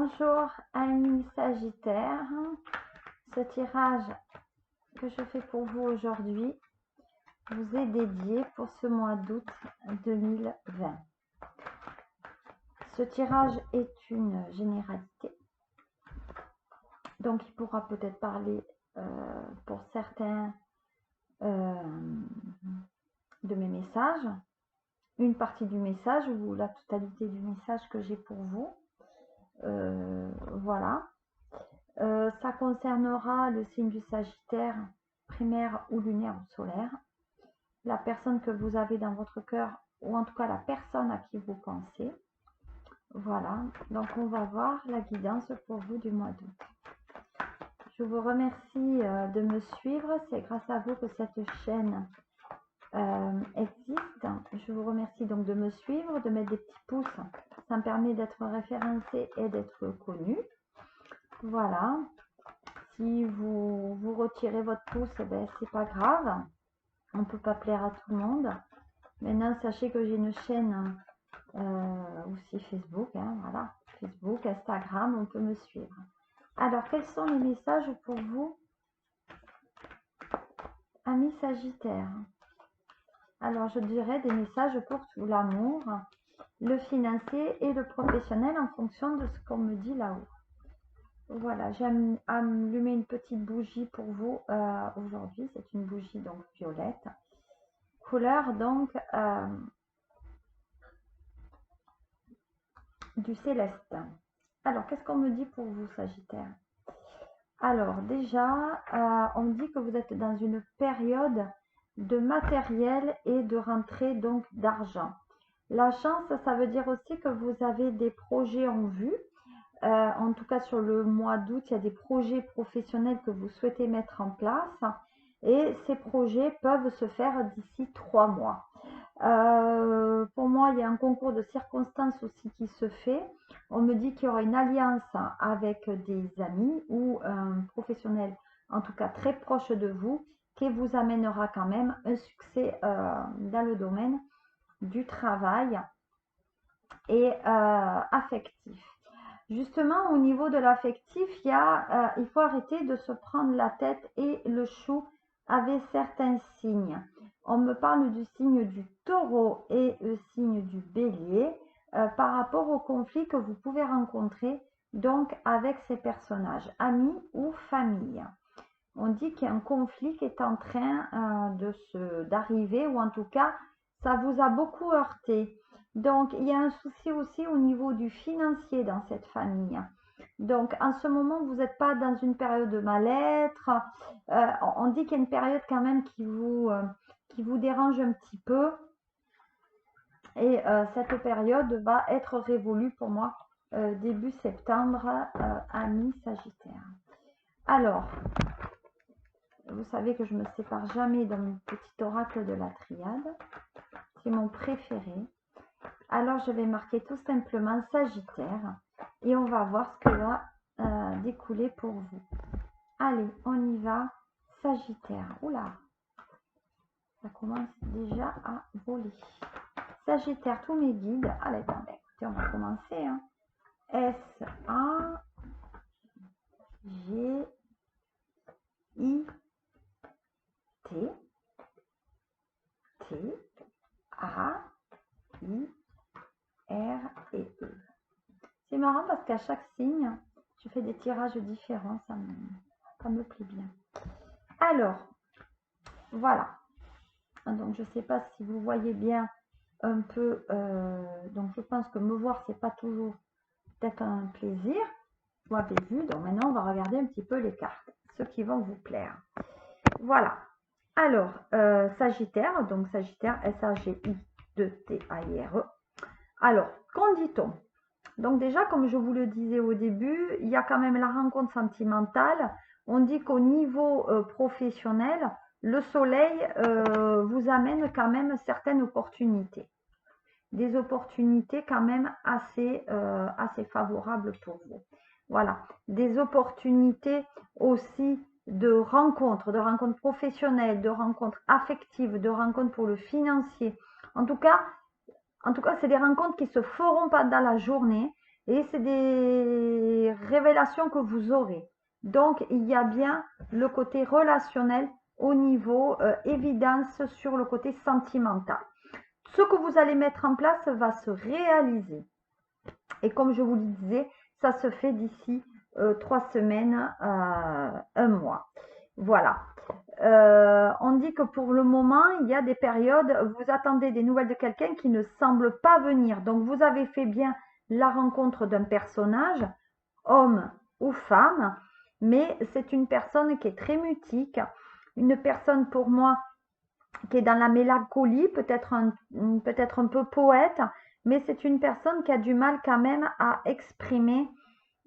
Bonjour amis Sagittaire, ce tirage que je fais pour vous aujourd'hui vous est dédié pour ce mois d'août 2020. Ce tirage est une généralité, donc il pourra peut-être parler pour certains de mes messages, une partie du message ou la totalité du message que j'ai pour vous. Voilà. Ça concernera le signe du Sagittaire, primaire ou lunaire ou solaire, la personne que vous avez dans votre cœur, ou en tout cas la personne à qui vous pensez. Voilà, donc on va voir la guidance pour vous du mois d'août. Je vous remercie de me suivre, c'est grâce à vous que cette chaîne existe. Je vous remercie donc de me suivre, de mettre des petits pouces, ça me permet d'être référencé et d'être connu. Voilà. Si vous retirez votre pouce, ben, c'est pas grave. On ne peut pas plaire à tout le monde. Maintenant, sachez que j'ai une chaîne aussi Facebook. Voilà. Facebook, Instagram, on peut me suivre. Alors, quels sont les messages pour vous, amis Sagittaires? Alors, je dirais des messages pour tout l'amour, le financier et le professionnel en fonction de ce qu'on me dit là-haut. Voilà, j'ai allumé une petite bougie pour vous aujourd'hui. C'est une bougie donc violette. Couleur donc du céleste. Alors, qu'est-ce qu'on me dit pour vous, Sagittaire? Alors, déjà, on me dit que vous êtes dans une période de matériel et de rentrée donc d'argent. La chance, ça veut dire aussi que vous avez des projets en vue. En tout cas, sur le mois d'août, il y a des projets professionnels que vous souhaitez mettre en place et ces projets peuvent se faire d'ici 3 mois. Pour moi, il y a un concours de circonstances aussi qui se fait. On me dit qu'il y aura une alliance avec des amis ou un professionnel, en tout cas très proche de vous, qui vous amènera quand même un succès dans le domaine du travail et affectif. Justement, au niveau de l'affectif, il faut arrêter de se prendre la tête et le chou avec certains signes. On me parle du signe du taureau et le signe du bélier par rapport au conflit que vous pouvez rencontrer donc avec ces personnages, amis ou famille. On dit qu'il y a un conflit qui est en train d'arriver, ou en tout cas, ça vous a beaucoup heurté. Donc, il y a un souci aussi au niveau du financier dans cette famille. Donc, en ce moment, vous n'êtes pas dans une période de mal-être. On dit qu'il y a une période quand même qui vous dérange un petit peu. Et cette période va être révolue pour moi début septembre, amis Sagittaire. Alors, vous savez que je ne me sépare jamais d'un petit oracle de la triade. C'est mon préféré. Alors, je vais marquer tout simplement Sagittaire et on va voir ce que va découler pour vous. Allez, on y va. Sagittaire. Oula, ça commence déjà à voler. Sagittaire, tous mes guides. Allez, écoutez, on va commencer. S-A-G-I-T T-A-I-R-E. C'est marrant parce qu'à chaque signe, je fais des tirages différents, ça me plaît bien. Alors, voilà. Donc, je ne sais pas si vous voyez bien un peu. Donc, je pense que me voir, c'est pas toujours peut-être un plaisir. Vous m'avez vu. Donc, maintenant, on va regarder un petit peu les cartes, ceux qui vont vous plaire. Voilà. Alors, Sagittaire, donc Sagittaire, S-A-G-I-2-T-A-I-R-E. Alors, qu'en dit-on? Donc déjà, comme je vous le disais au début, il y a quand même la rencontre sentimentale. On dit qu'au niveau professionnel, le soleil vous amène quand même certaines opportunités. Des opportunités quand même assez favorables pour vous. Voilà, des opportunités aussi de rencontres professionnelles, de rencontres affectives, de rencontres pour le financier. En tout cas, c'est des rencontres qui se feront pas dans la journée, et c'est des révélations que vous aurez. Donc, il y a bien le côté relationnel au niveau évidence sur le côté sentimental. Ce que vous allez mettre en place va se réaliser. Et comme je vous le disais, ça se fait d'ici 3 semaines, un mois. Voilà. On dit que pour le moment, il y a des périodes, vous attendez des nouvelles de quelqu'un qui ne semble pas venir. Donc, vous avez fait bien la rencontre d'un personnage, homme ou femme, mais c'est une personne qui est très mutique, une personne pour moi qui est dans la mélancolie, peut-être un peu poète, mais c'est une personne qui a du mal quand même à exprimer,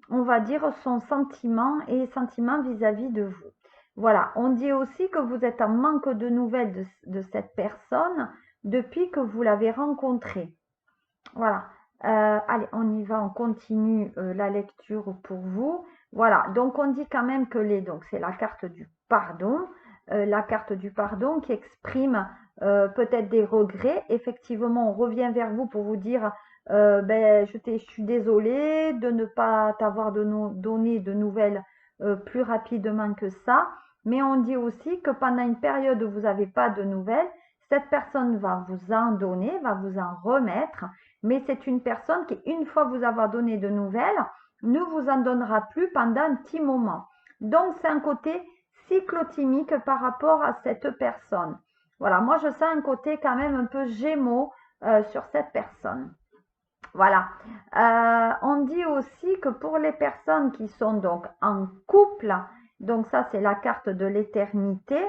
on va dire, son sentiment et sentiment vis-à-vis de vous. Voilà, on dit aussi que vous êtes en manque de nouvelles de cette personne depuis que vous l'avez rencontrée. Voilà, allez, on y va, on continue la lecture pour vous. Voilà, donc on dit quand même que donc c'est la carte du pardon, qui exprime peut-être des regrets. Effectivement, on revient vers vous pour vous dire, ben, je suis désolée de ne pas t'avoir donné de nouvelles plus rapidement que ça. Mais on dit aussi que pendant une période où vous n'avez pas de nouvelles, cette personne va vous en donner, va vous en remettre, mais c'est une personne qui, une fois vous avoir donné de nouvelles, ne vous en donnera plus pendant un petit moment. Donc, c'est un côté cyclotimique par rapport à cette personne. Voilà, moi, je sens un côté quand même un peu gémeaux sur cette personne. Voilà. On dit aussi que pour les personnes qui sont donc en couple, donc ça, c'est la carte de l'éternité.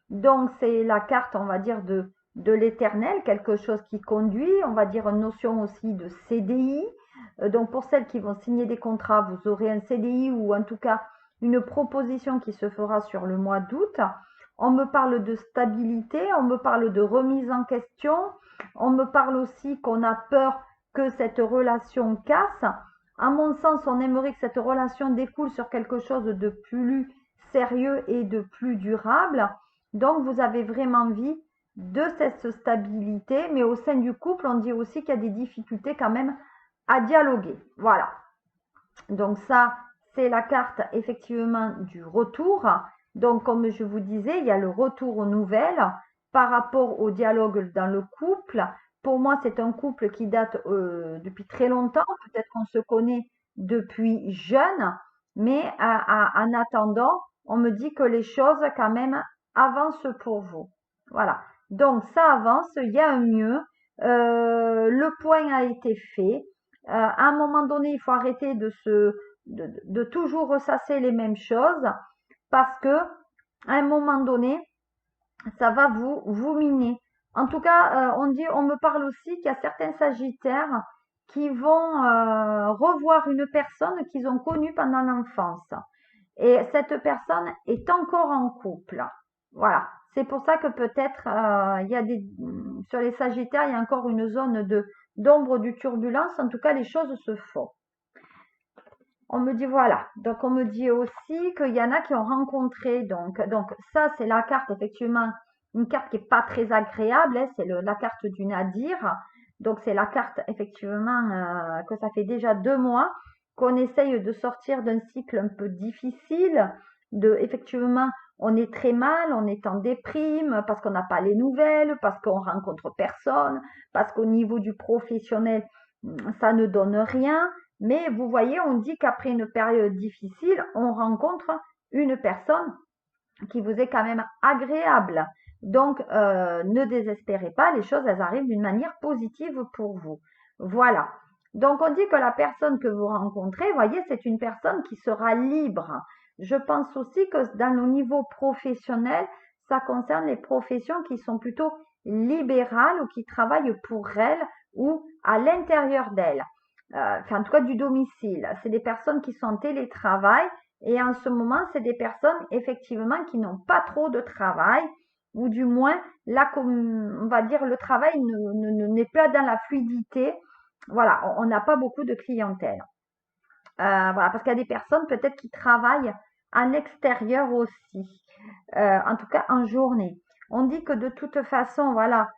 Donc, c'est la carte, on va dire, de l'éternel, quelque chose qui conduit, on va dire une notion aussi de CDI. Donc, pour celles qui vont signer des contrats, vous aurez un CDI ou en tout cas une proposition qui se fera sur le mois d'août. On me parle de stabilité, on me parle de remise en question, on me parle aussi qu'on a peur que cette relation casse. À mon sens, on aimerait que cette relation découle sur quelque chose de plus sérieux et de plus durable. Donc, vous avez vraiment envie de cette stabilité, mais au sein du couple, on dit aussi qu'il y a des difficultés quand même à dialoguer. Voilà. Donc ça, c'est la carte effectivement du retour. Donc, comme je vous disais, il y a le retour aux nouvelles par rapport au dialogue dans le couple. Pour moi, c'est un couple qui date depuis très longtemps. Peut-être qu'on se connaît depuis jeune, mais en attendant, on me dit que les choses quand même avancent pour vous. Voilà. Donc, ça avance, il y a un mieux. Le point a été fait. À un moment donné, il faut arrêter de toujours ressasser les mêmes choses parce que à un moment donné, ça va vous miner. En tout cas, on me parle aussi qu'il y a certains sagittaires qui vont revoir une personne qu'ils ont connue pendant l'enfance. Et cette personne est encore en couple. Voilà. C'est pour ça que peut-être il y a sur les sagittaires, il y a encore une zone d'ombre du turbulence. En tout cas, les choses se font. On me dit voilà. Donc on me dit aussi qu'il y en a qui ont rencontré. Donc ça, c'est la carte, effectivement, une carte qui n'est pas très agréable. Hein, c'est la carte du nadir. Donc c'est la carte, effectivement, que ça fait déjà 2 mois qu'on essaye de sortir d'un cycle un peu difficile. Effectivement, on est très mal, on est en déprime parce qu'on n'a pas les nouvelles, parce qu'on rencontre personne, parce qu'au niveau du professionnel, ça ne donne rien. Mais vous voyez, on dit qu'après une période difficile, on rencontre une personne qui vous est quand même agréable. Donc, ne désespérez pas, les choses, elles arrivent d'une manière positive pour vous. Voilà. Donc, on dit que la personne que vous rencontrez, vous voyez, c'est une personne qui sera libre. Je pense aussi que dans le niveau professionnel, ça concerne les professions qui sont plutôt libérales ou qui travaillent pour elles ou à l'intérieur d'elles. Enfin, en tout cas, du domicile. C'est des personnes qui sont en télétravail et en ce moment, c'est des personnes effectivement qui n'ont pas trop de travail ou du moins, là, on va dire, le travail n'est pas dans la fluidité. Voilà, on n'a pas beaucoup de clientèle. Voilà, parce qu'il y a des personnes peut-être qui travaillent en extérieur aussi, en tout cas en journée. On dit que de toute façon, voilà,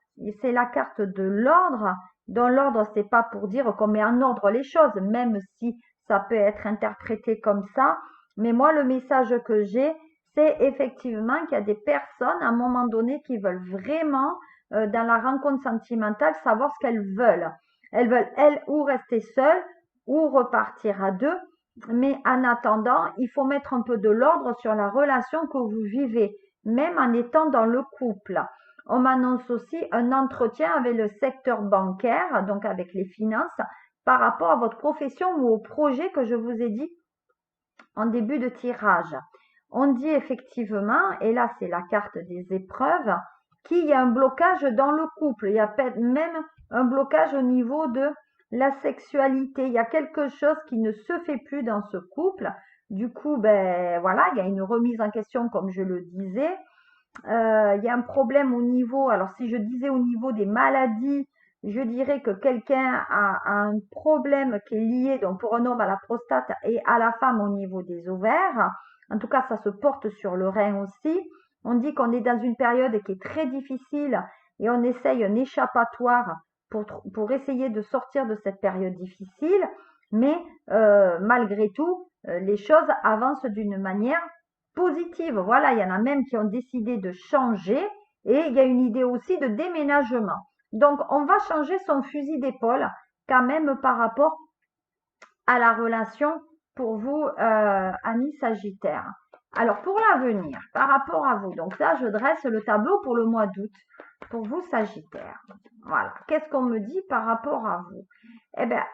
c'est la carte de l'ordre. Dans l'ordre, c'est pas pour dire qu'on met en ordre les choses, même si ça peut être interprété comme ça. Mais moi, le message que j'ai, c'est effectivement qu'il y a des personnes, à un moment donné, qui veulent vraiment, dans la rencontre sentimentale, savoir ce qu'elles veulent. Elles veulent, elles, ou rester seules, ou repartir à deux. Mais en attendant, il faut mettre un peu de l'ordre sur la relation que vous vivez, même en étant dans le couple. On m'annonce aussi un entretien avec le secteur bancaire, donc avec les finances, par rapport à votre profession ou au projet que je vous ai dit en début de tirage. On dit effectivement, et là c'est la carte des épreuves, qu'il y a un blocage dans le couple. Il y a même un blocage au niveau de la sexualité. Il y a quelque chose qui ne se fait plus dans ce couple. Du coup, ben voilà, il y a une remise en question, comme je le disais. Il y a un problème au niveau, alors si je disais au niveau des maladies, je dirais que quelqu'un a un problème qui est lié, donc pour un homme à la prostate et à la femme au niveau des ovaires. En tout cas, ça se porte sur le rein aussi. On dit qu'on est dans une période qui est très difficile et on essaye un échappatoire pour essayer de sortir de cette période difficile. Mais malgré tout, les choses avancent d'une manière positive. Voilà, il y en a même qui ont décidé de changer et il y a une idée aussi de déménagement. Donc, on va changer son fusil d'épaule quand même par rapport à la relation pour vous, amis Sagittaires. Alors, pour l'avenir, par rapport à vous, donc là, je dresse le tableau pour le mois d'août, pour vous Sagittaires. Voilà, qu'est-ce qu'on me dit par rapport à vous? Eh bien,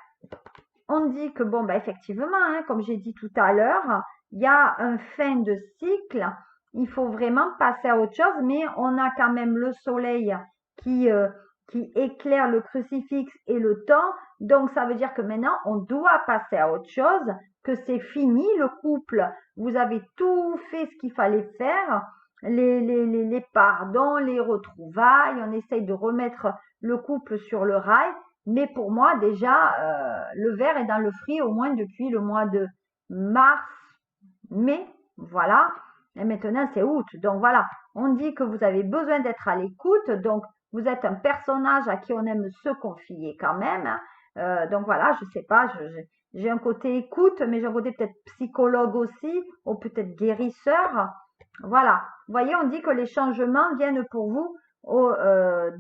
on dit que, bon, bah, effectivement, hein, comme j'ai dit tout à l'heure, il y a un fin de cycle, il faut vraiment passer à autre chose, mais on a quand même le soleil qui éclaire le crucifix et le temps, donc ça veut dire que maintenant on doit passer à autre chose, que c'est fini le couple, vous avez tout fait ce qu'il fallait faire, les pardons, les retrouvailles, on essaye de remettre le couple sur le rail, mais pour moi déjà le verre est dans le fruit au moins depuis le mois de mars, mai, voilà. Et maintenant, c'est août. Donc voilà, on dit que vous avez besoin d'être à l'écoute. Donc, vous êtes un personnage à qui on aime se confier quand même. Donc voilà, je sais pas, j'ai un côté écoute, mais j'ai un côté peut-être psychologue aussi, ou peut-être guérisseur. Voilà, vous voyez, on dit que les changements viennent pour vous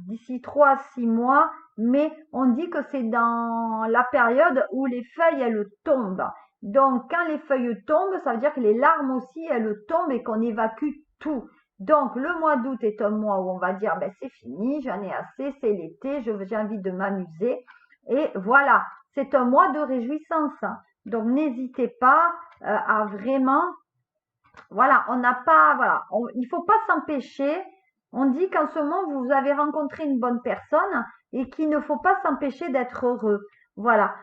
d'ici 3 à 6 mois, mais on dit que c'est dans la période où les feuilles, elles tombent. Donc, quand les feuilles tombent, ça veut dire que les larmes aussi, elles tombent et qu'on évacue tout. Donc, le mois d'août est un mois où on va dire, ben, c'est fini, j'en ai assez, c'est l'été, j'ai envie de m'amuser. Et voilà, c'est un mois de réjouissance. Donc, n'hésitez pas à vraiment, voilà, on n'a pas, voilà, il faut pas s'empêcher. On dit qu'en ce moment, vous avez rencontré une bonne personne et qu'il ne faut pas s'empêcher d'être heureux. Voilà.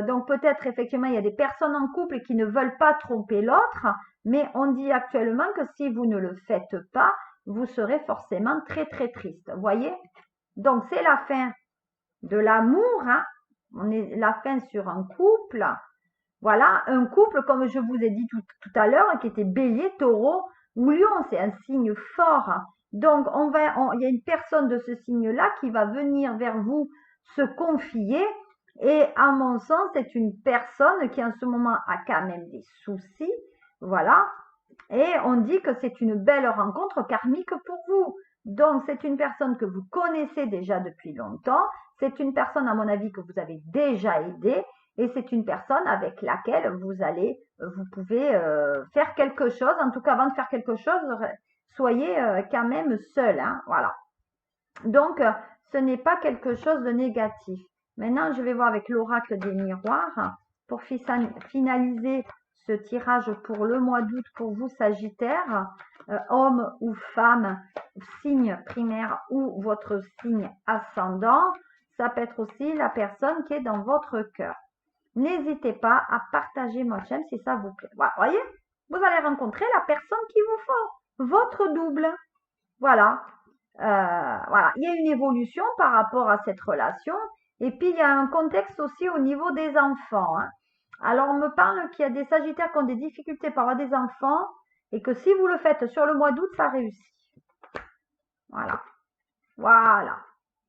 Donc peut-être effectivement, il y a des personnes en couple qui ne veulent pas tromper l'autre, mais on dit actuellement que si vous ne le faites pas, vous serez forcément très très triste. Vous voyez? Donc c'est la fin de l'amour, hein. On est la fin sur un couple. Voilà, un couple, comme je vous ai dit tout à l'heure, qui était bélier, taureau ou lion, c'est un signe fort. Donc, il y a une personne de ce signe-là qui va venir vers vous se confier. Et à mon sens, c'est une personne qui en ce moment a quand même des soucis. Voilà. Et on dit que c'est une belle rencontre karmique pour vous. Donc, c'est une personne que vous connaissez déjà depuis longtemps. C'est une personne, à mon avis, que vous avez déjà aidée. Et c'est une personne avec laquelle vous pouvez faire quelque chose. En tout cas, avant de faire quelque chose, soyez quand même seul, hein, voilà. Donc, ce n'est pas quelque chose de négatif. Maintenant, je vais voir avec l'oracle des miroirs pour finaliser ce tirage pour le mois d'août pour vous, Sagittaire, homme ou femme, signe primaire ou votre signe ascendant. Ça peut être aussi la personne qui est dans votre cœur. N'hésitez pas à partager ma chaîne si ça vous plaît. Voilà, voyez, vous allez rencontrer la personne qu'il vous faut, votre double. Voilà. Voilà, il y a une évolution par rapport à cette relation. Et puis, il y a un contexte aussi au niveau des enfants, hein. Alors, on me parle qu'il y a des Sagittaires qui ont des difficultés par avoir des enfants et que si vous le faites sur le mois d'août, ça réussit. Voilà. Voilà.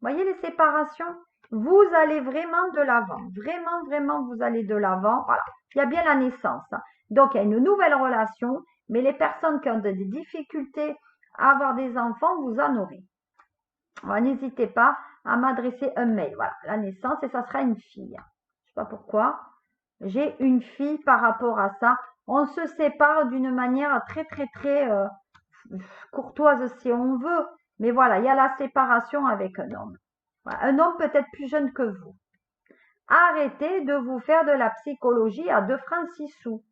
Vous voyez les séparations? vous allez vraiment de l'avant. Vraiment, vraiment, vous allez de l'avant. Voilà. Il y a bien la naissance. Donc, il y a une nouvelle relation, mais les personnes qui ont des difficultés à avoir des enfants, vous en aurez. N'hésitez pas à m'adresser un mail. Voilà, la naissance, et ça sera une fille. Je ne sais pas pourquoi. J'ai une fille par rapport à ça. On se sépare d'une manière très, très, très courtoise si on veut. Mais voilà, il y a la séparation avec un homme. Voilà, un homme peut-être plus jeune que vous. Arrêtez de vous faire de la psychologie à 2 francs 6 sous.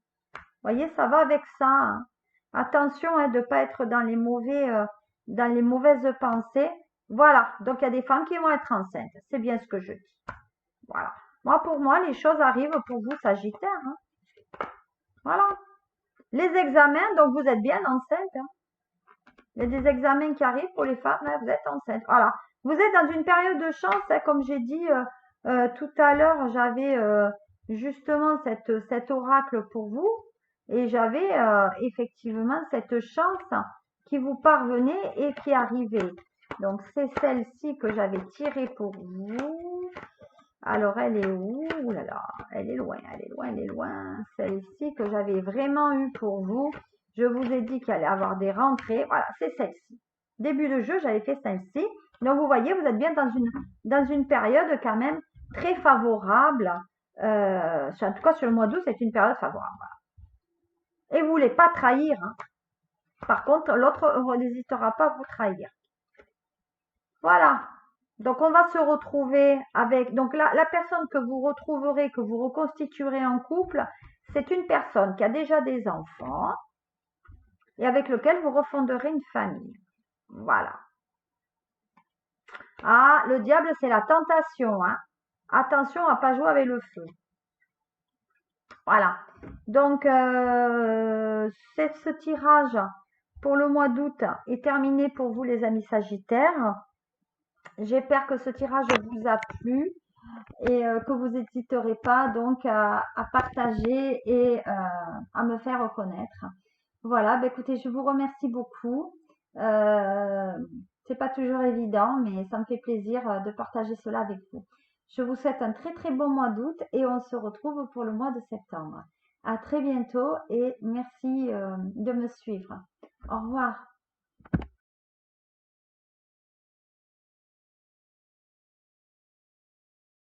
Voyez, ça va avec ça. Hein. Attention de ne pas être dans les mauvaises pensées. Voilà, donc il y a des femmes qui vont être enceintes. C'est bien ce que je dis. Voilà. Moi, pour moi, les choses arrivent pour vous, Sagittaire. Hein. Voilà. Les examens, donc vous êtes bien enceinte. Hein. Il y a des examens qui arrivent pour les femmes, hein, vous êtes enceinte. Voilà. Vous êtes dans une période de chance, hein, comme j'ai dit tout à l'heure, j'avais justement cet oracle pour vous et j'avais effectivement cette chance qui vous parvenait et qui arrivait. Donc c'est celle-ci que j'avais tirée pour vous. Alors elle est où? Ouh là là, elle est loin, elle est loin, elle est loin. Celle-ci que j'avais vraiment eue pour vous. Je vous ai dit qu'il allait avoir des rentrées. Voilà, c'est celle-ci. Début de jeu, j'avais fait celle-ci. Donc vous voyez, vous êtes bien dans une période quand même très favorable. En tout cas, sur le mois d'août, c'est une période favorable. Voilà. Et vous ne voulez pas trahir. Hein. Par contre, l'autre n'hésitera pas à vous trahir. Voilà. Donc, on va se retrouver avec... Donc, la personne que vous retrouverez, que vous reconstituerez en couple, c'est une personne qui a déjà des enfants et avec lequel vous refonderez une famille. Voilà. Ah, le diable, c'est la tentation. Hein. Attention à ne pas jouer avec le feu. Voilà. Donc, ce tirage pour le mois d'août est terminé pour vous, les amis Sagittaires. J'espère que ce tirage vous a plu et que vous n'hésiterez pas donc à partager et à me faire reconnaître. Voilà, bah, écoutez, je vous remercie beaucoup. C'est pas toujours évident, mais ça me fait plaisir de partager cela avec vous. Je vous souhaite un très très bon mois d'août et on se retrouve pour le mois de septembre. À très bientôt et merci de me suivre. Au revoir.